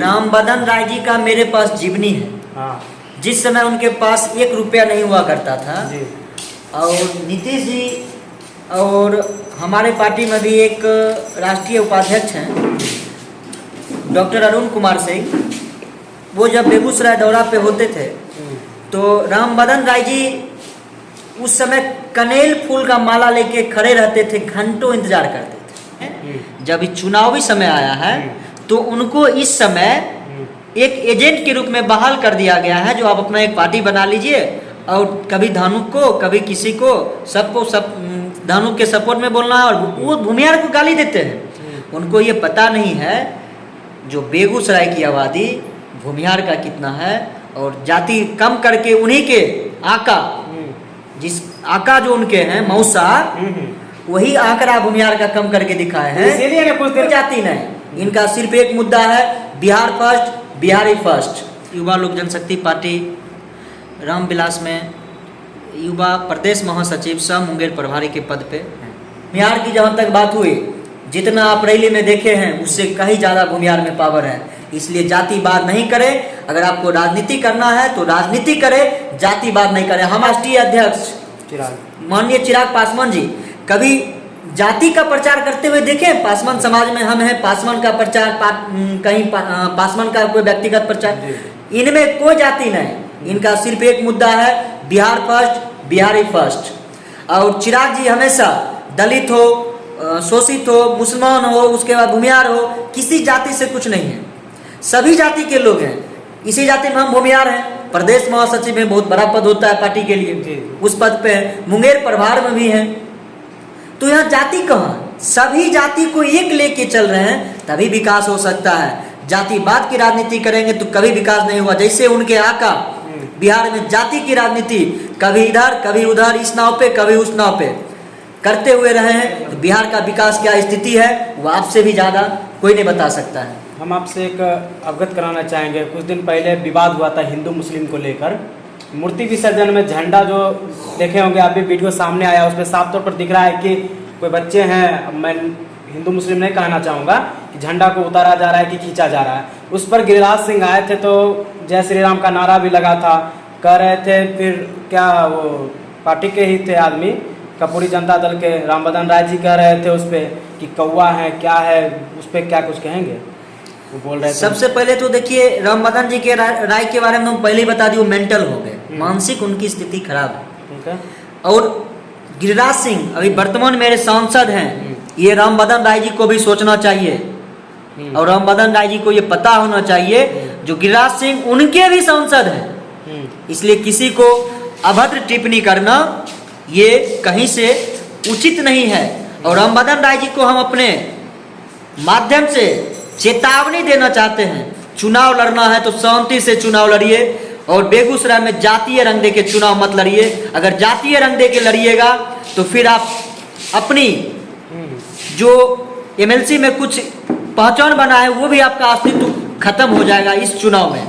राम बदन राय जी का मेरे पास जीवनी है। हाँ जिस समय उनके पास 1 रुपया नहीं हुआ करता था जी। और नीतीश जी और हमारे पार्टी में भी एक राष्ट्रीय उपाध्यक्ष हैं डॉक्टर अरुण कुमार सिंह, वो जब बेगूसराय दौरा पे होते थे तो राम बदन राय जी उस समय कनेल फूल का माला लेके खड़े रहते थे, घंटों इंतजार करते थे। जब चुनावी समय आया है तो उनको इस समय एक एजेंट के रूप में बहाल कर दिया गया है, जो आप अपना एक पार्टी बना लीजिए और कभी धानुक को कभी किसी को सबको सब धानुक के सपोर्ट में बोलना है, और वो भूमिहार को गाली देते हैं। उनको ये पता नहीं है जो बेगूसराय की आबादी भूमिहार का कितना है, और जाति कम करके उन्हीं के आका, जिस आका जो उनके हैं मौसा, वही आंकड़ा भूमिहार का कम करके दिखाए हैं। इसीलिए ना कुछ देर जाति नहीं, इनका सिर्फ एक मुद्दा है, बिहार फर्स्ट, बिहारी फर्स्ट। युवा लोक जनशक्ति पार्टी रामविलास में युवा प्रदेश महासचिव सह मुंगेर प्रभारी के पद पे हैं। भूमिहार की जहाँ तक बात हुई, जितना आप रैली में देखे हैं उससे कहीं ज़्यादा भूमिहार में पावर है, इसलिए जातिवाद नहीं करें। अगर आपको राजनीति करना है तो राजनीति करें, जातिवाद नहीं करें। हम राष्ट्रीय अध्यक्ष माननीय चिराग पासवान जी कभी जाति का प्रचार करते हुए देखें? पासवान समाज में हम हैं, पासवान का प्रचार कहीं पासवान का कोई व्यक्तिगत प्रचार, इनमें कोई जाति नहीं। इनका सिर्फ एक मुद्दा है, बिहार फर्स्ट, बिहारी फर्स्ट। और चिराग जी हमेशा दलित हो, शोषित हो, मुसलमान हो, उसके बाद भूमिहार हो, किसी जाति से कुछ नहीं है, सभी जाति के लोग हैं। इसी जाति में हम भूमिहार हैं। प्रदेश महासचिव में बहुत बड़ा पद होता है पार्टी के लिए, उस पद पे हैं। मुंगेर प्रभार में भी हैं। तो यहाँ जाति कहाँ, सभी जाति को एक लेके चल रहे हैं, तभी विकास हो सकता है। जातिवाद की राजनीति करेंगे तो कभी विकास नहीं हुआ। जैसे उनके आका बिहार में जाति की राजनीति कभी इधर कभी उधर, इस नाव पे कभी उस नाव पे करते हुए रहे हैं, तो बिहार का विकास क्या स्थिति है वो आपसे भी ज़्यादा कोई नहीं बता सकता है। हम आपसे एक अवगत कराना चाहेंगे, कुछ दिन पहले विवाद हुआ था हिंदू मुस्लिम को लेकर। मूर्ति विसर्जन में झंडा जो देखे होंगे आप भी, वीडियो सामने आया, उसमें साफ तौर पर दिख रहा है कि कोई बच्चे हैं, मैं हिंदू मुस्लिम नहीं कहना चाहूँगा, कि झंडा को उतारा जा रहा है कि खींचा जा रहा है। उस पर गिरिराज सिंह आए थे तो जय श्री राम का नारा भी लगा था, कह रहे थे। फिर क्या वो पार्टी के ही थे आदमी, कपूरी जनता दल के राम बदन राय जी कह रहे थे उस पर कि कौवा है क्या है, उस पर क्या कुछ कहेंगे? वो बोल रहे थे। सबसे पहले तो देखिए, राम बदन जी के राय के बारे में हम पहले ही बता दिए, वो मेंटल हो गए, मानसिक उनकी स्थिति खराब है। ठीक है। और गिरिराज सिंह अभी वर्तमान मेरे सांसद हैं, ये राम बदन राय जी को भी सोचना चाहिए, और राम बदन राय जी को ये पता होना चाहिए जो गिरिराज सिंह उनके भी सांसद हैं। इसलिए किसी को अभद्र टिप्पणी करना ये कहीं से उचित नहीं है। और राम बदन राय जी को हम अपने माध्यम से चेतावनी देना चाहते हैं, चुनाव लड़ना है तो शांति से चुनाव लड़िए, और बेगूसराय में जातीय रंग दे के चुनाव मत लड़िए। अगर जातीय रंग दे के लड़िएगा तो फिर आप अपनी जो एमएलसी में कुछ पहचान बना है वो भी आपका अस्तित्व खत्म हो जाएगा इस चुनाव में।